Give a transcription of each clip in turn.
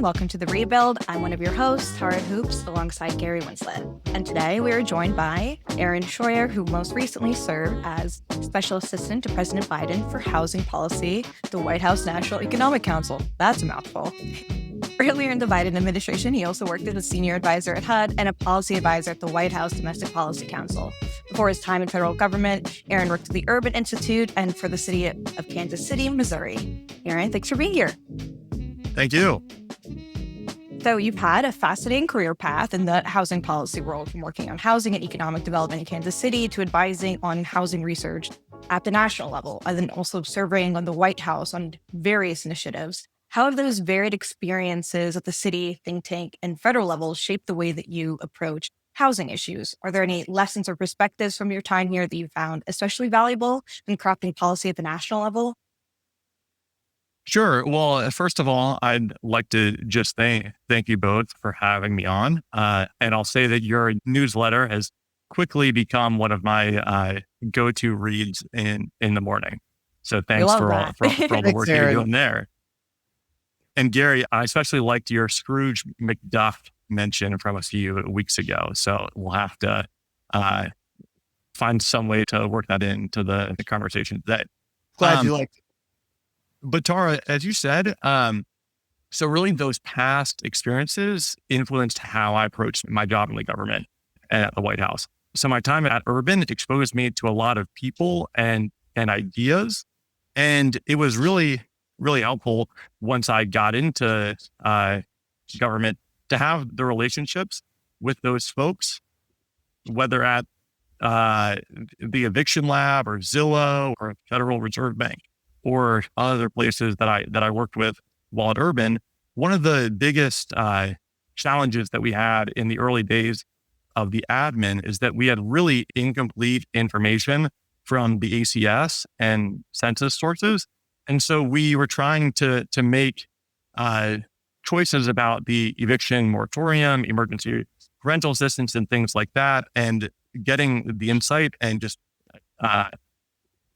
everyone. Welcome to The Rebuild. I'm one of your hosts, Tara Hoops, alongside Gary Winslet. And today we are joined by Aaron Shroyer, who most recently served as Special Assistant to President Biden for Housing Policy, the White House National Economic Council. That's a mouthful. Earlier in the Biden administration, he also worked as a senior advisor at HUD and a policy advisor at the White House Domestic Policy Council. Before his time in federal government, Aaron worked at the Urban Institute and for the city of Kansas City, Missouri. Aaron, thanks for being here. Thank you. So you've had a fascinating career path in the housing policy world, from working on housing and economic development in Kansas City to advising on housing research at the national level, and then also serving on the White House on various initiatives. How have those varied experiences at the city, think tank, and federal level shaped the way that you approach housing issues? Are there any lessons or perspectives from your time here that you found especially valuable in crafting policy at the national level? Sure. Well, first of all, I'd like to just thank you both for having me on. And I'll say that your newsletter has quickly become one of my go-to reads in the morning. So thanks for all the work you're doing there. And Gary, I especially liked your Scrooge McDuck mention from a few weeks ago. So we'll have to find some way to work that into the conversation today. Glad you liked it. But Tara, as you said, so really those past experiences influenced how I approached my job in the government and at the White House. So my time at Urban exposed me to a lot of people and ideas. And it was really, really helpful once I got into government to have the relationships with those folks, whether at the eviction lab or Zillow or Federal Reserve Bank or other places that I worked with while at Urban. One of the biggest challenges that we had in the early days of the admin is that we had really incomplete information from the ACS and census sources. And so we were trying to make choices about the eviction moratorium, emergency rental assistance, and things like that, and getting the insight and just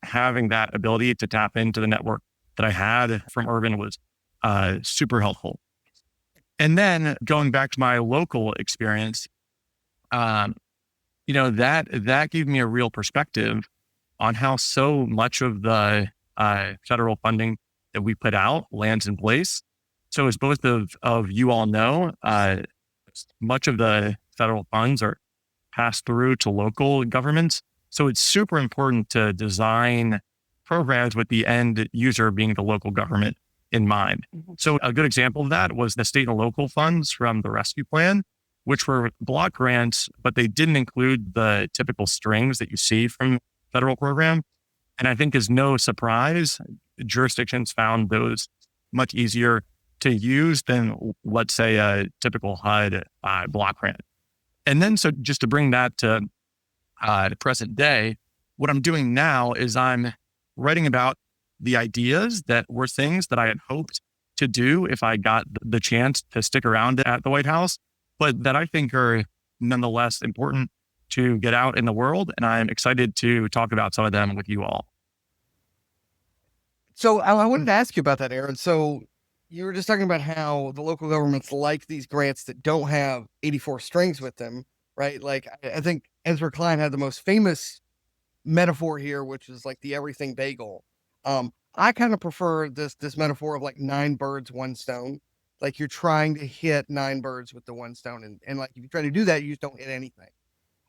having that ability to tap into the network that I had from Urban was super helpful. And then going back to my local experience, that gave me a real perspective on how so much of the federal funding that we put out lands in place. So as both of you all know, much of the federal funds are passed through to local governments. So it's super important to design programs with the end user being the local government in mind. So a good example of that was the state and local funds from the rescue plan, which were block grants, but they didn't include the typical strings that you see from federal program. And I think is no surprise, jurisdictions found those much easier to use than, let's say, a typical HUD block grant. And then, so just to bring that to the present day, what I'm doing now is I'm writing about the ideas that were things that I had hoped to do if I got the chance to stick around at the White House, but that I think are nonetheless important to get out in the world. And I'm excited to talk about some of them with you all. So I wanted to ask you about that, Aaron. So you were just talking about how the local governments like these grants that don't have 84 strings with them, right? Like, I think Ezra Klein had the most famous metaphor here, which is like the everything bagel. I kind of prefer this metaphor of like 9 birds, 1 stone. Like you're trying to hit 9 birds with the 1 stone. And like, if you try to do that, you just don't hit anything.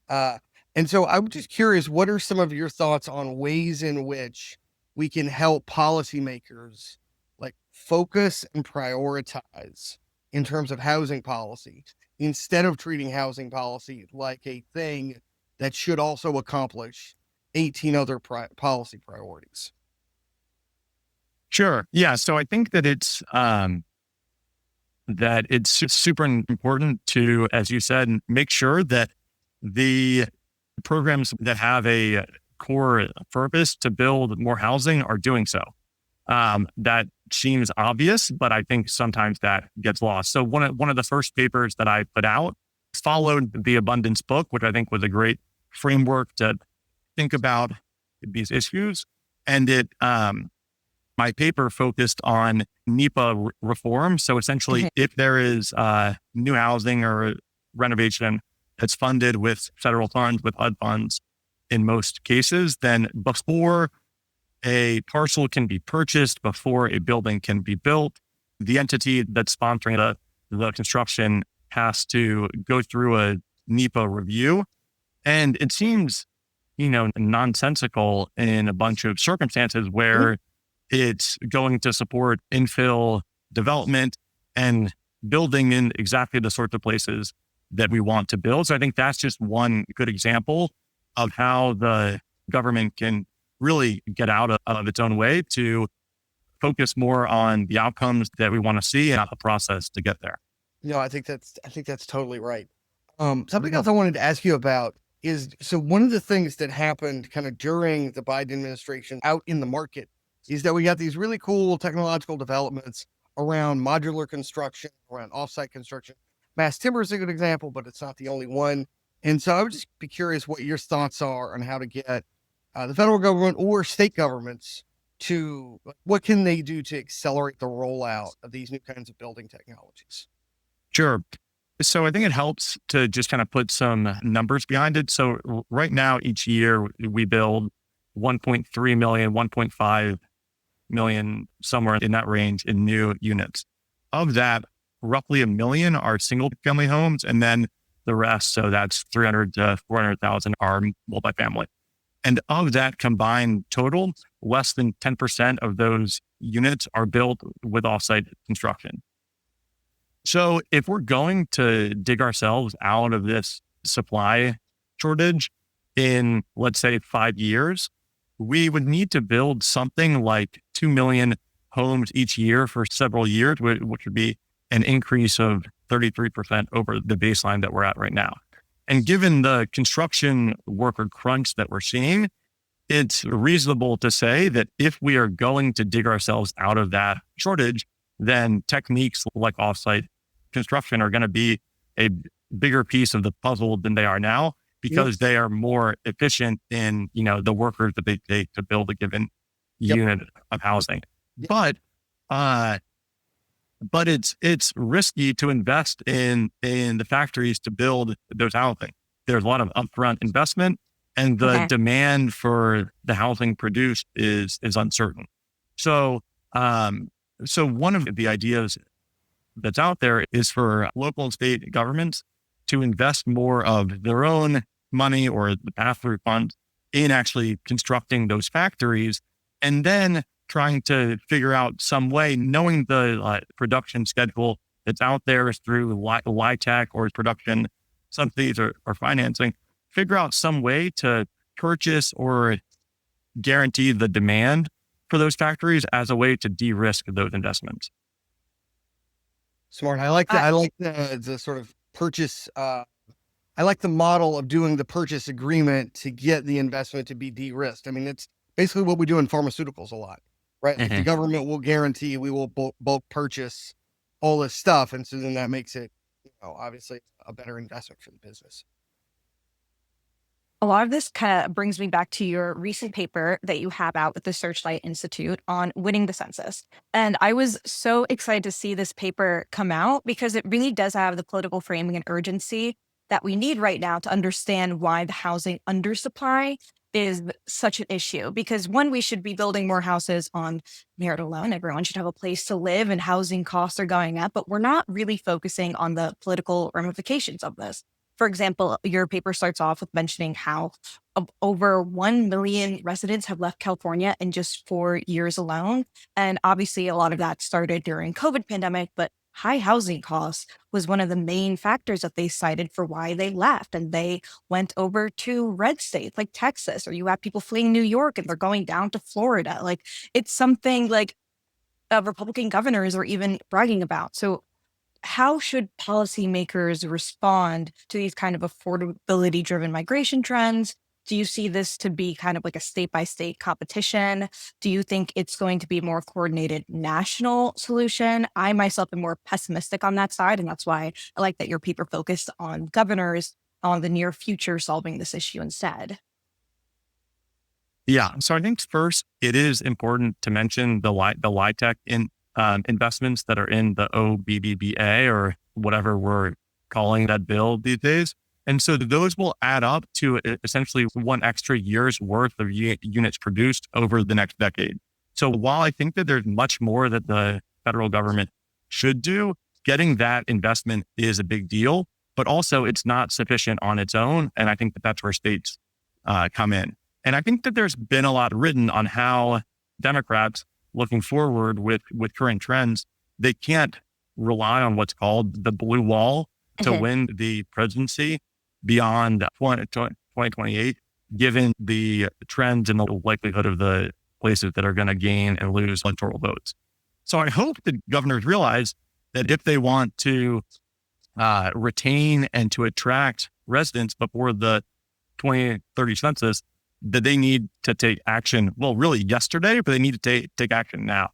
And so I'm just curious, what are some of your thoughts on ways in which we can help policymakers like focus and prioritize in terms of housing policy, instead of treating housing policy like a thing that should also accomplish 18 other policy priorities? Sure. Yeah. So I think that it's super important to, as you said, make sure that the programs that have a core purpose to build more housing are doing so. That seems obvious, but I think sometimes that gets lost. So one of the first papers that I put out followed the Abundance book, which I think was a great framework to think about these issues. And it my paper focused on NEPA reform. So essentially, if there is new housing or renovation that's funded with federal funds, with HUD funds in most cases, then before a parcel can be purchased, before a building can be built, the entity that's sponsoring the construction has to go through a NEPA review. And it seems, nonsensical in a bunch of circumstances where it's going to support infill development and building in exactly the sorts of places that we want to build. So I think that's just one good example of how the government can really get out of its own way to focus more on the outcomes that we want to see and not the process to get there. No, I think that's totally right. Something else I wanted to ask you about is, so one of the things that happened kind of during the Biden administration out in the market is that we got these really cool technological developments around modular construction, around offsite construction. Mass timber is a good example, but it's not the only one. And so I would just be curious what your thoughts are on how to get the federal government or state governments to, what can they do to accelerate the rollout of these new kinds of building technologies? Sure. So I think it helps to just kind of put some numbers behind it. So right now, each year we build 1.3 million, 1.5 million, somewhere in that range in new units. Of that, roughly 1 million are single family homes. And then the rest, so that's 300 to 400,000 are multifamily. And of that combined total, less than 10% of those units are built with offsite construction. So if we're going to dig ourselves out of this supply shortage in, let's say, 5 years, we would need to build something like 2 million homes each year for several years, which would be an increase of 33% over the baseline that we're at right now. And given the construction worker crunch that we're seeing, it's reasonable to say that if we are going to dig ourselves out of that shortage, then techniques like offsite construction are going to be a bigger piece of the puzzle than they are now, because they are more efficient in, the workers that they take to build a given unit of housing. But it's risky to invest in the factories to build those housing. There's a lot of upfront investment, and the demand for the housing produced is uncertain. So one of the ideas that's out there is for local and state governments to invest more of their own money or the pass-through funds in actually constructing those factories, and then trying to figure out some way, knowing the production schedule that's out there through LIHTC or production subsidies or financing, figure out some way to purchase or guarantee the demand for those factories as a way to de-risk those investments. Smart. I like that. I like the sort of purchase. I like the model of doing the purchase agreement to get the investment to be de-risked. I mean, it's basically what we do in pharmaceuticals a lot, right? Like the government will guarantee we will bulk purchase all this stuff. And so then that makes it, obviously a better investment for the business. A lot of this kind of brings me back to your recent paper that you have out with the Searchlight Institute on winning the census. And I was so excited to see this paper come out because it really does have the political framing and urgency that we need right now to understand why the housing undersupply is such an issue. Because one, we should be building more houses on merit alone. Everyone should have a place to live, and housing costs are going up, but we're not really focusing on the political ramifications of this. For example, your paper starts off with mentioning how over 1 million residents have left California in just 4 years alone. And obviously, a lot of that started during COVID pandemic, but high housing costs was one of the main factors that they cited for why they left. And they went over to red states like Texas, or you have people fleeing New York and they're going down to Florida. Like, it's something like Republican governors are even bragging about. So how should policymakers respond to these kind of affordability driven migration trends? Do you see this to be kind of like a state by state competition? Do you think it's going to be a more coordinated national solution? I myself am more pessimistic on that side. And that's why I like that your paper focused on governors on the near future solving this issue instead. Yeah. So I think first it is important to mention the LIHTC investments that are in the OBBBA or whatever we're calling that bill these days. And so those will add up to essentially one extra year's worth of units produced over the next decade. So while I think that there's much more that the federal government should do, getting that investment is a big deal, but also it's not sufficient on its own. And I think that that's where states come in. And I think that there's been a lot written on how Democrats looking forward with current trends, they can't rely on what's called the blue wall to win the presidency beyond 2028, given the trends and the likelihood of the places that are going to gain and lose electoral votes. So I hope that governors realize that if they want to retain and to attract residents before the 2030 census, that they need to take action, well, really yesterday, but they need to take action now.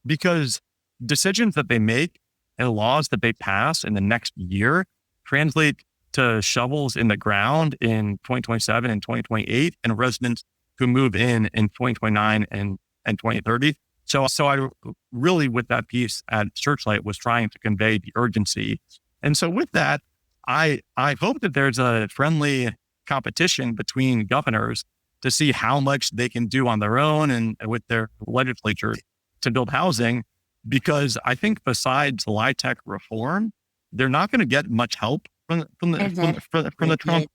Because decisions that they make and laws that they pass in the next year translate to shovels in the ground in 2027 and 2028 and residents who move in 2029 and 2030. So I really, with that piece at Searchlight, was trying to convey the urgency. And so with that, I hope that there's a friendly competition between governors to see how much they can do on their own and with their legislature to build housing, because I think besides LIHTC reform, they're not going to get much help from the Trump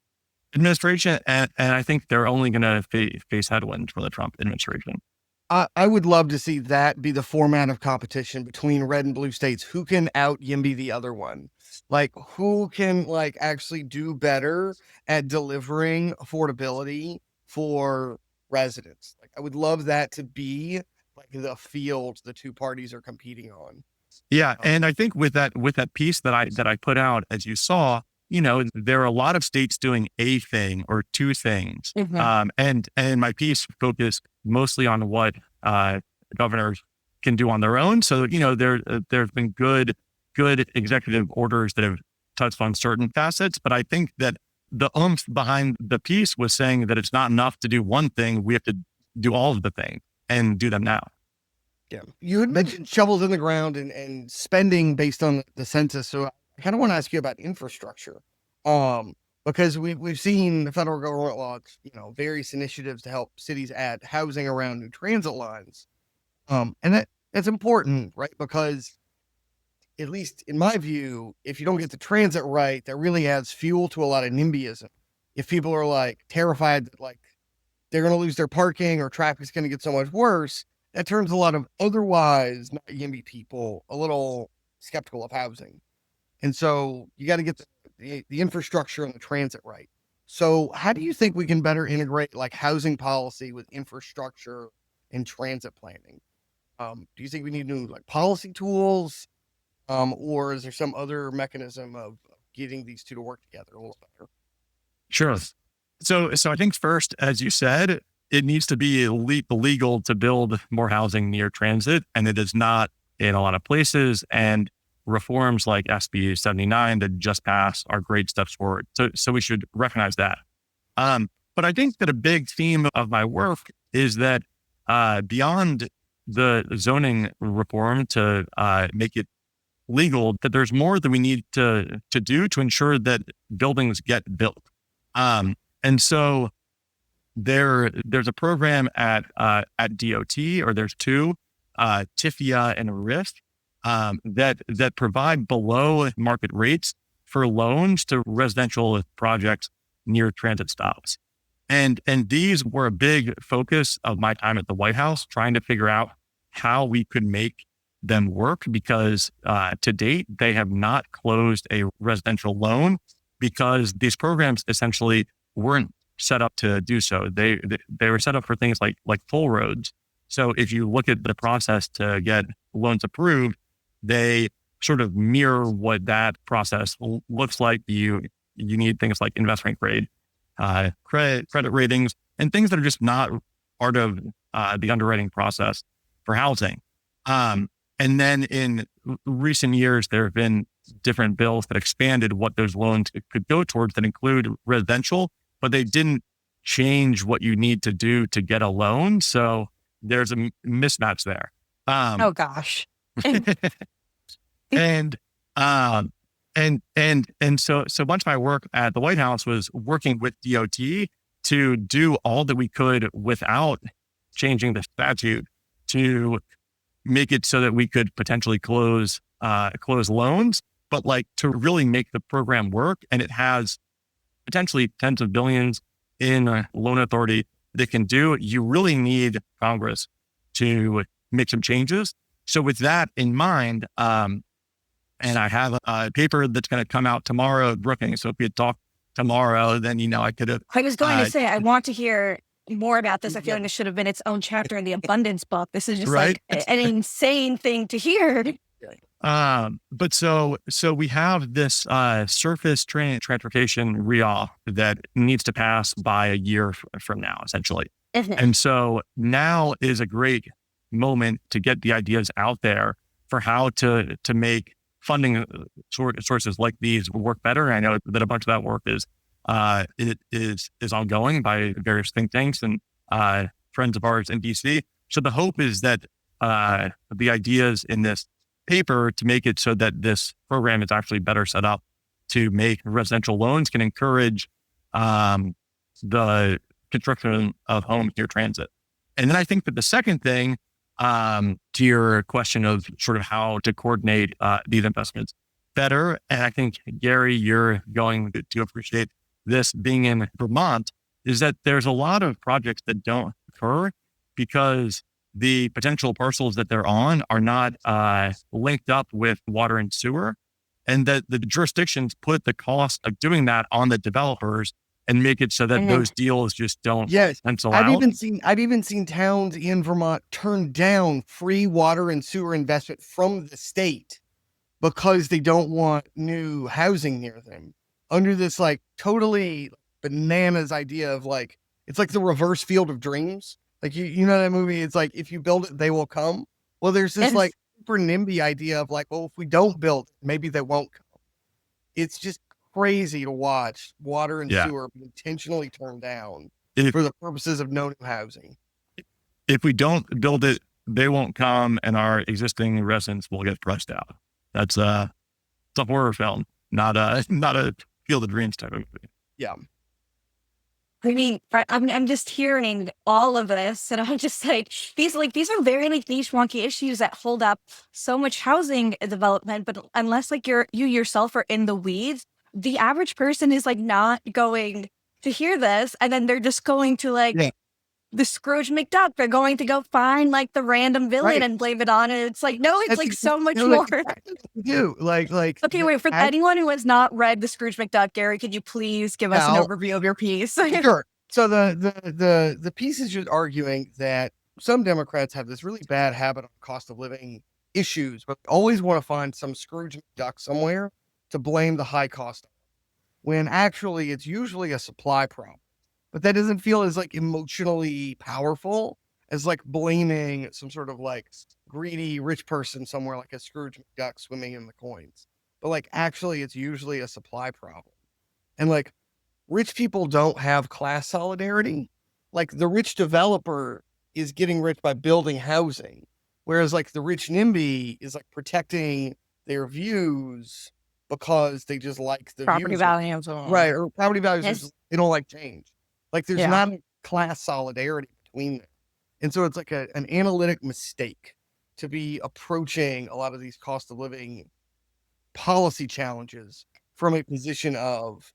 administration, and I think they're only going to face headwinds from the Trump administration. I would love to see that be the format of competition between red and blue states. Who can out YIMBY the other one? Like, who can actually do better at delivering affordability for residents? Like, I would love that to be like the field the two parties are competing on. Yeah, and I think with that piece that I put out, as you saw, there are a lot of states doing a thing or two things, and my piece focused mostly on what governors can do on their own. So there's been good executive orders that have touched on certain facets, but I think that the oomph behind the piece was saying that it's not enough to do one thing; we have to do all of the things and do them now. Yeah, you had mentioned shovels in the ground and spending based on the census. So I kind of want to ask you about infrastructhat's because we've seen the federal government launch, various initiatives to help cities add housing around new transit lines. And that's important, right? Because at least in my view, if you don't get the transit right, that really adds fuel to a lot of NIMBYism. If people are terrified that they're going to lose their parking or traffic's going to get so much worse, that turns a lot of otherwise not YIMBY people a little skeptical of housing. And so you got to get the infrastructure and the transit right. So how do you think we can better integrate housing policy with infrastructure and transit planning? Do you think we need new policy tools? Or is there some other mechanism of getting these two to work together a little better? Sure. So I think first, as you said, it needs to be illegal to build more housing near transit, and it is not in a lot of places. And reforms like SB 79 that just passed are great steps forward. So we should recognize that. But I think that a big theme of my work is that beyond the zoning reform to make it legal, that there's more that we need to do to ensure that buildings get built. And so there's a program at DOT, or there's two, TIFIA and RISC, that provide below market rates for loans to residential projects near transit stops. And these were a big focus of my time at the White House, trying to figure out how we could make them work, because to date, they have not closed a residential loan because these programs essentially weren't set up to do so. They were set up for things like toll roads. So if you look at the process to get loans approved, they sort of mirror what that process looks like. You need things like investment grade credit ratings and things that are just not part of the underwriting process for housing. And then in recent years, there have been different bills that expanded what those loans could go towards that include residential, but they didn't change what you need to do to get a loan. So there's a mismatch there. Oh gosh. And um and so much of my work at the White House was working with DOT to do all that we could without changing the statute to make it so that we could potentially close loans, but like to really make the program work. And it has potentially tens of billions in loan authority that can do. You really need Congress to make some changes. So with that in mind, and I have a paper that's going to come out tomorrow, Brookings. So if we had talked tomorrow, then, I could have. I was going to say, I want to hear more about this. I feel like this should have been its own chapter in the abundance book. This is just right? like an insane thing to hear. But so we have this surface transportation REAL that needs to pass by a year from now, essentially. And so now is a great moment to get the ideas out there for how to make funding sources like these work better. I know that a bunch of that work is ongoing by various think tanks and friends of ours in DC. So the hope is that the ideas in this paper to make it so that this program is actually better set up to make residential loans can encourage the construction of homes near transit. And then I think that the second thing, to your question of sort of how to coordinate these investments better, and I think, Gary, you're going to appreciate this being in Vermont, is that there's a lot of projects that don't occur because the potential parcels that they're on are not linked up with water and sewer, and that the jurisdictions put the cost of doing that on the developers and make it so that those deals just don't pencil out. I've even seen towns in Vermont turn down free water and sewer investment from the state because they don't want new housing near them, under this like totally bananas idea of like, it's like the reverse Field of Dreams. Like, you know that movie? It's like, if you build it, they will come. Well, there's this like super NIMBY idea of like, well, if we don't build, maybe they won't come. It's just crazy to watch water and sewer be intentionally turned down for the purposes of no new housing. If we don't build it, they won't come, and our existing residents will get priced out. It's a horror film, not a Field of Dreams type of movie. Yeah. I mean, I'm just hearing all of this, and I'm just like, these are very like niche, wonky issues that hold up so much housing development. But unless like you yourself are in the weeds, the average person is like not going to hear this, and then they're just going to like the Scrooge McDuck. They're going to go find like the random villain and blame it on it. It's like, no, it's like so much more. Like okay, wait, for anyone who has not read the Scrooge McDuck, Gary, could you please give us an overview of your piece? Sure. So the piece is just arguing that some Democrats have this really bad habit of cost of living issues, but always want to find some Scrooge McDuck somewhere to blame the high cost of, when actually it's usually a supply problem. But that doesn't feel as like emotionally powerful as like blaming some sort of like greedy rich person somewhere like a Scrooge McDuck swimming in the coins. But like actually it's usually a supply problem. And like rich people don't have class solidarity. Like the rich developer is getting rich by building housing, whereas like the rich NIMBY is like protecting their views because they just like the property values, right? Or property values, they don't like change. Like there's not a class solidarity between them. And so it's like an analytic mistake to be approaching a lot of these cost of living policy challenges from a position of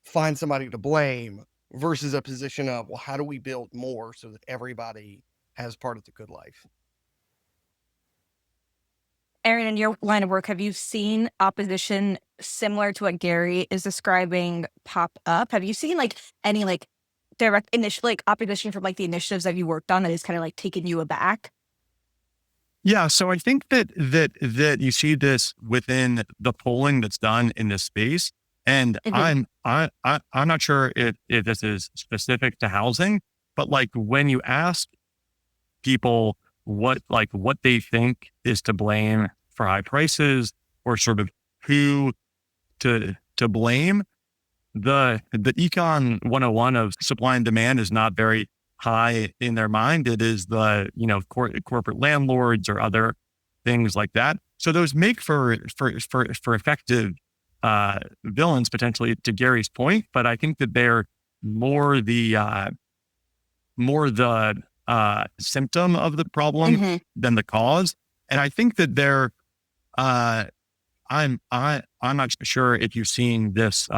find somebody to blame versus a position of, well, how do we build more so that everybody has part of the good life? Aaron, in your line of work, have you seen opposition similar to what Gary is describing pop up? Have you seen like any like direct opposition from like the initiatives that you worked on that has kind of like taken you aback? Yeah, so I think that you see this within the polling that's done in this space, and I'm not sure if this is specific to housing, but like when you ask people what they think is to blame for high prices or sort of who to blame, the econ 101 of supply and demand is not very high in their mind. It is the, corporate landlords or other things like that. So those make for effective villains potentially, to Gary's point. But I think that they're more the symptom of the problem than the cause. And I think that they're I'm not sure if you've seen this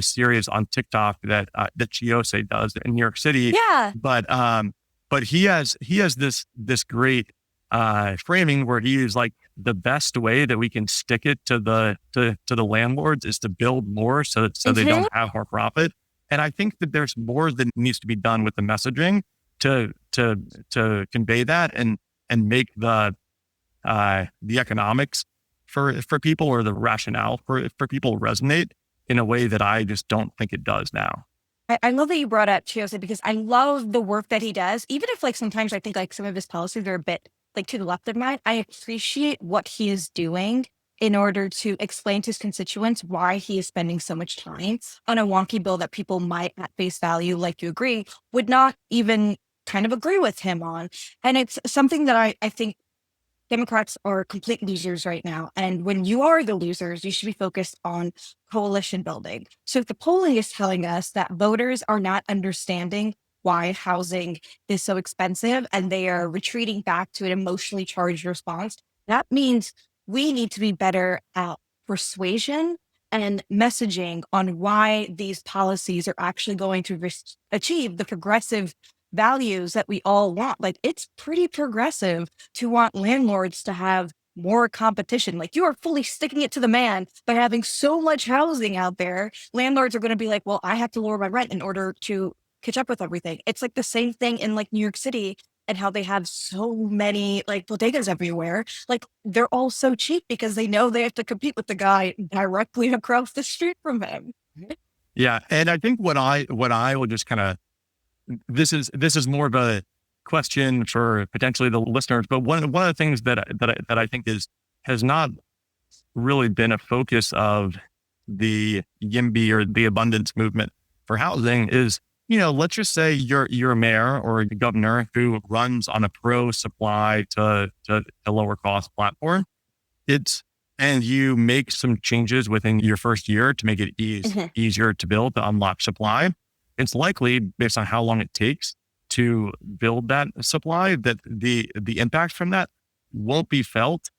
series on TikTok that Chiose does in New York City. Yeah. But he has this great framing where he is like, the best way that we can stick it to the landlords is to build more so they don't have more profit. And I think that there's more that needs to be done with the messaging to convey that and make the economics for people, or the rationale for people, resonate in a way that I just don't think it does now. I love that you brought up Chiose, because I love the work that he does. Even if like sometimes I think like some of his policies are a bit like to the left of mine, I appreciate what he is doing in order to explain to his constituents why he is spending so much time on a wonky bill that people might at face value, like you agree, would not even kind of agree with him on. And it's something that I think Democrats are complete losers right now. And when you are the losers, you should be focused on coalition building. So if the polling is telling us that voters are not understanding why housing is so expensive and they are retreating back to an emotionally charged response, that means we need to be better at persuasion and messaging on why these policies are actually going to achieve the progressive values that we all want. Like, it's pretty progressive to want landlords to have more competition. Like, you are fully sticking it to the man by having so much housing out there. Landlords are going to be like, well, I have to lower my rent in order to catch up with everything. It's like the same thing in like New York City, and how they have so many like bodegas everywhere. Like, they're all so cheap because they know they have to compete with the guy directly across the street from him. Yeah. And I think what I will just kind of, this is more of a question for potentially the listeners, but one of the things that I think has not really been a focus of the YIMBY or the abundance movement for housing is, let's just say you're a mayor or a governor who runs on a pro supply to lower cost platform. And you make some changes within your first year to make it easier to build, to unlock supply. It's likely, based on how long it takes to build that supply, that the impact from that won't be felt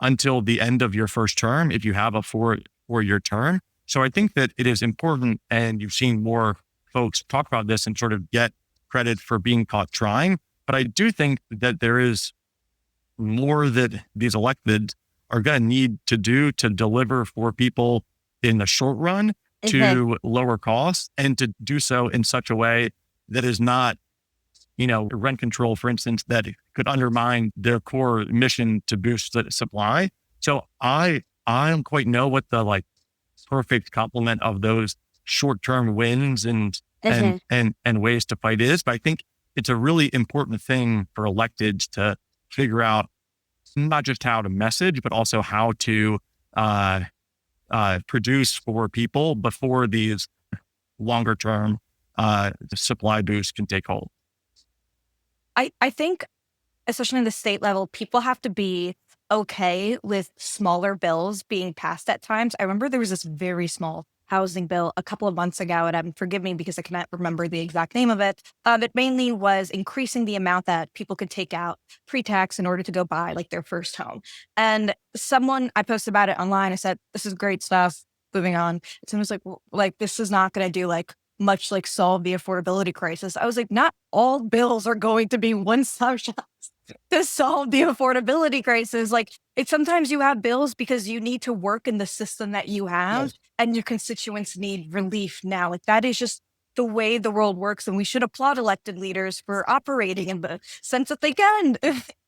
until the end of your first term, if you have a four-year term. So I think that it is important, and you've seen more folks talk about this and sort of get credit for being caught trying. But I do think that there is more that these elected are going to need to do to deliver for people in the short run to lower costs, and to do so in such a way that is not, rent control, for instance, that could undermine their core mission to boost the supply. So I don't quite know what the like perfect complement of those short-term wins and ways to fight is, but I think it's a really important thing for electeds to figure out, not just how to message, but also how to produce for people before these longer term supply boosts can take hold. I think, especially in the state level, people have to be okay with smaller bills being passed at times. I remember there was this very small housing bill a couple of months ago, and forgive me because I cannot remember the exact name of it. It mainly was increasing the amount that people could take out pre-tax in order to go buy like their first home. And I posted about it online. I said, this is great stuff. Moving on. And someone was like, well, like, this is not going to do like much like solve the affordability crisis. I was like, not all bills are going to be one-stop shops to solve the affordability crisis. Like, it's sometimes you have bills because you need to work in the system that you have, and your constituents need relief now. Like, that is just the way the world works, and we should applaud elected leaders for operating in the sense that they can.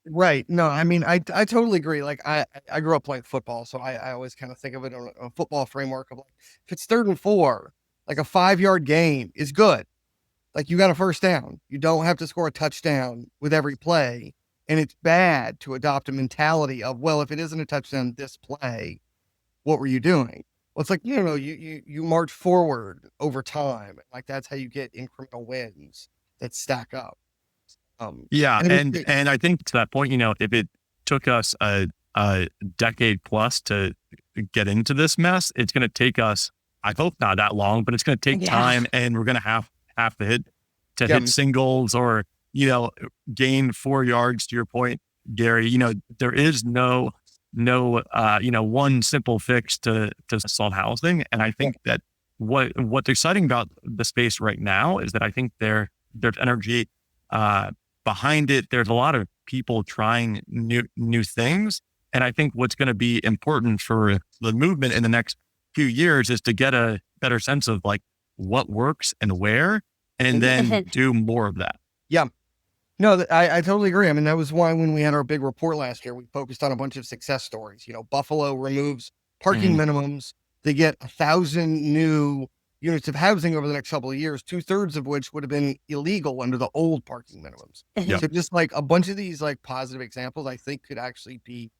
Right. No, I mean, I totally agree. Like, I grew up playing football, so I always kind of think of it on a football framework of like, if it's 3rd and 4, like a 5-yard gain is good. Like, you got a first down. You don't have to score a touchdown with every play. And it's bad to adopt a mentality of, well, if it isn't a touchdown this play, what were you doing? Well, it's like, you march forward over time. Like that's how you get incremental wins that stack up. Yeah. And And I think to that point, if it took us a decade plus to get into this mess, it's going to take us, I hope not that long, but it's going to take time, and we're going to have to hit singles or, gain 4 yards, to your point, Gary. There is no one simple fix to solve housing. And I think that what's exciting about the space right now is that I think there's energy behind it. There's a lot of people trying new things. And I think what's going to be important for the movement in the next few years is to get a better sense of like what works and where, and then do more of that. Yeah. No, I totally agree. I mean, that was why when we had our big report last year, we focused on a bunch of success stories. Buffalo removes parking minimums. They get 1,000 new units of housing over the next couple of years, 2/3 of which would have been illegal under the old parking minimums. So just like a bunch of these like positive examples, I think could actually be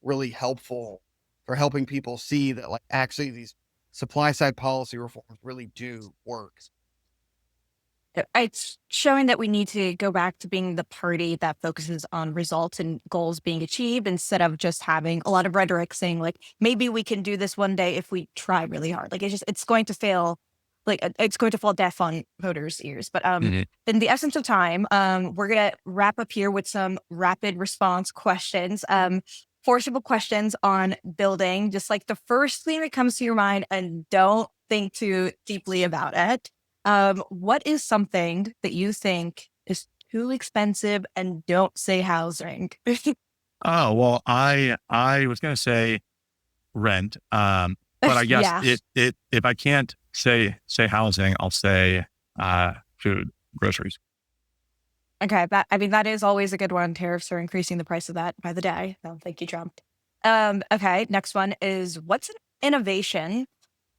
really helpful for helping people see that like actually these supply side policy reforms really do work. It's showing that we need to go back to being the party that focuses on results and goals being achieved instead of just having a lot of rhetoric saying like, maybe we can do this one day if we try really hard. Like it's going to fail. Like it's going to fall deaf on voters' ears. But in the essence of time, we're going to wrap up here with some rapid response questions. 4 simple questions on building, just like the first thing that comes to your mind, and don't think too deeply about it. What is something that you think is too expensive, and don't say housing? Oh, well, I was going to say rent. But I guess if I can't say housing, I'll say food, groceries. Okay, that is always a good one. Tariffs are increasing the price of that by the day. So thank you, Trump. Okay, next one is, what's an innovation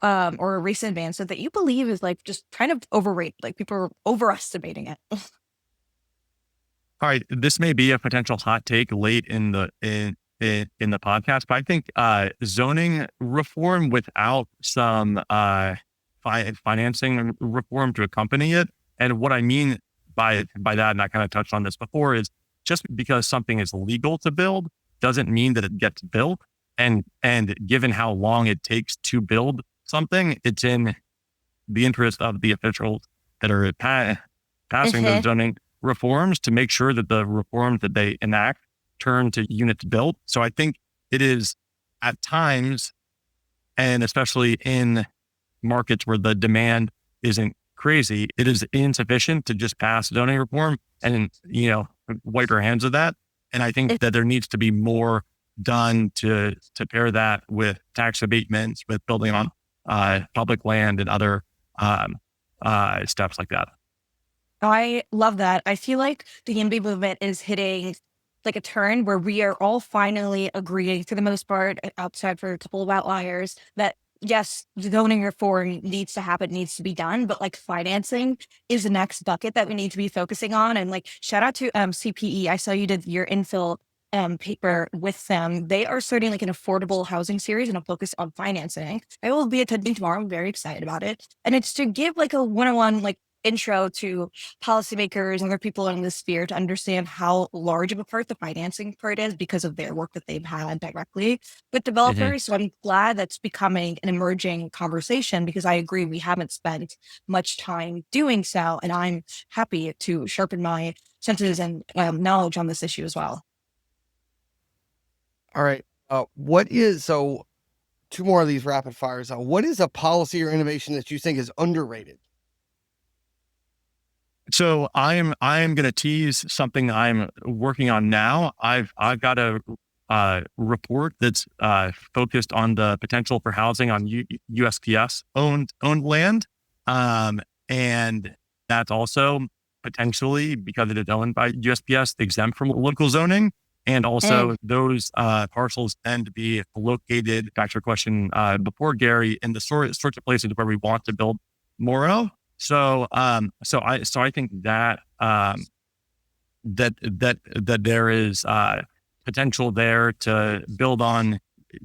or a recent advancement that you believe is like just kind of overrated, like people are overestimating it? All right, this may be a potential hot take late in the podcast, but I think zoning reform without some financing reform to accompany it. And what I mean by that, and I kind of touched on this before, is just because something is legal to build doesn't mean that it gets built. And given how long it takes to build something, it's in the interest of the officials that are passing those zoning reforms to make sure that the reforms that they enact turn to units built. So I think it is at times, and especially in markets where the demand isn't crazy, it is insufficient to just pass zoning reform and, wipe our hands of that. And I think that there needs to be more done to pair that with tax abatements, with building on public land and other steps like that. I love that. I feel like the YIMBY movement is hitting like a turn where we are all finally agreeing, for the most part, outside for a couple of outliers, that yes, zoning reform needs to happen, needs to be done, but like financing is the next bucket that we need to be focusing on. And like, shout out to CPE. I saw you did your infill paper with them. They are starting like an affordable housing series and a focus on financing. I will be attending tomorrow. I'm very excited about it. And it's to give like a one-on-one like intro to policymakers and other people in this sphere to understand how large of a part the financing part is because of their work that they've had directly with developers. So I'm glad that's becoming an emerging conversation, because I agree we haven't spent much time doing so. And I'm happy to sharpen my senses and knowledge on this issue as well. All right. So 2 more of these rapid fires. What is a policy or innovation that you think is underrated? So I am going to tease something I'm working on now. I've got a report that's focused on the potential for housing on USPS owned land, and that's also potentially, because it is owned by USPS, exempt from local zoning. And also those parcels tend to be located, back to your question before, Gary, in the sorts of places where we want to build more of. So I think that there is potential there to build on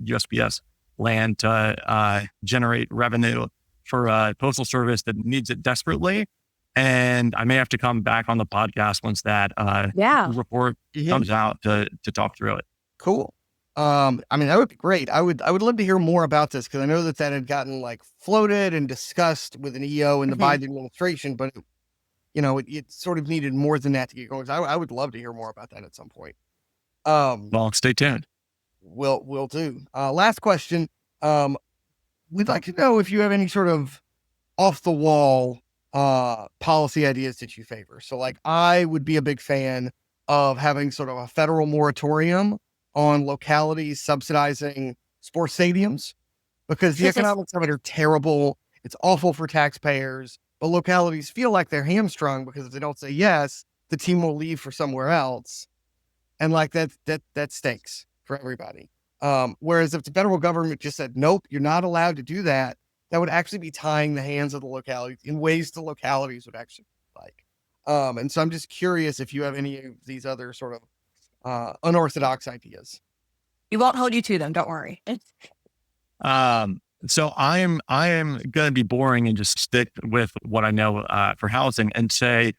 USPS land to generate revenue for a postal service that needs it desperately. And I may have to come back on the podcast once that report comes out to talk through it. Cool. I mean, that would be great. I would love to hear more about this, because I know that had gotten like floated and discussed with an EO in the Biden administration, but it sort of needed more than that to get going. So I would love to hear more about that at some point. Well, stay tuned. Will do. Last question. We'd like to know if you have any sort of off the wall policy ideas that you favor. So like, I would be a big fan of having sort of a federal moratorium on localities subsidizing sports stadiums, because the economics of it are terrible. It's awful for taxpayers, but localities feel like they're hamstrung, because if they don't say yes, the team will leave for somewhere else. And like that stinks for everybody. Whereas if the federal government just said, nope, you're not allowed to do that, that would actually be tying the hands of the localities in ways the localities would actually like. And so I'm just curious if you have any of these other sort of unorthodox ideas. We won't hold you to them. Don't worry. So I am going to be boring and just stick with what I know for housing, and say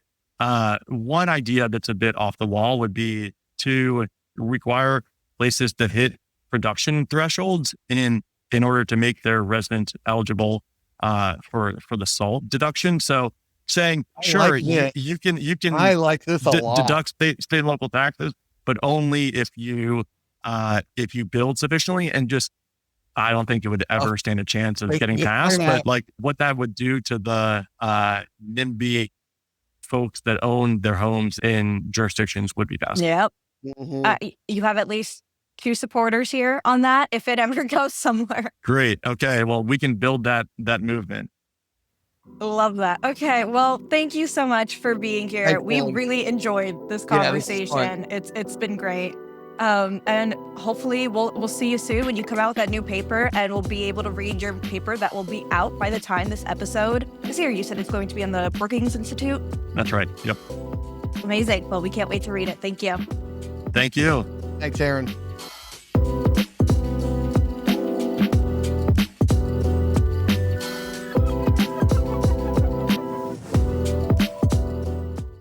one idea that's a bit off the wall would be to require places to hit production thresholds in order to make their residents eligible for the SALT deduction. So saying, sure, you can I like this a lot. Deduct state and local taxes, but only if you build sufficiently. And just, I don't think it would ever stand a chance of getting passed. But like, what that would do to the NIMBY folks that own their homes in jurisdictions would be fascinating. Yep. Mm-hmm. You have at least 2 supporters here on that if it ever goes somewhere. Great. Okay. Well, we can build that movement. Love that. Okay. Well, thank you so much for being here. We really enjoyed this conversation. It's been great. And hopefully we'll see you soon when you come out with that new paper, and we'll be able to read your paper that will be out by the time this episode is here. You said it's going to be on the Brookings Institute? That's right. Yep. Amazing. Well, we can't wait to read it. Thank you. Thank you. Thanks, Aaron.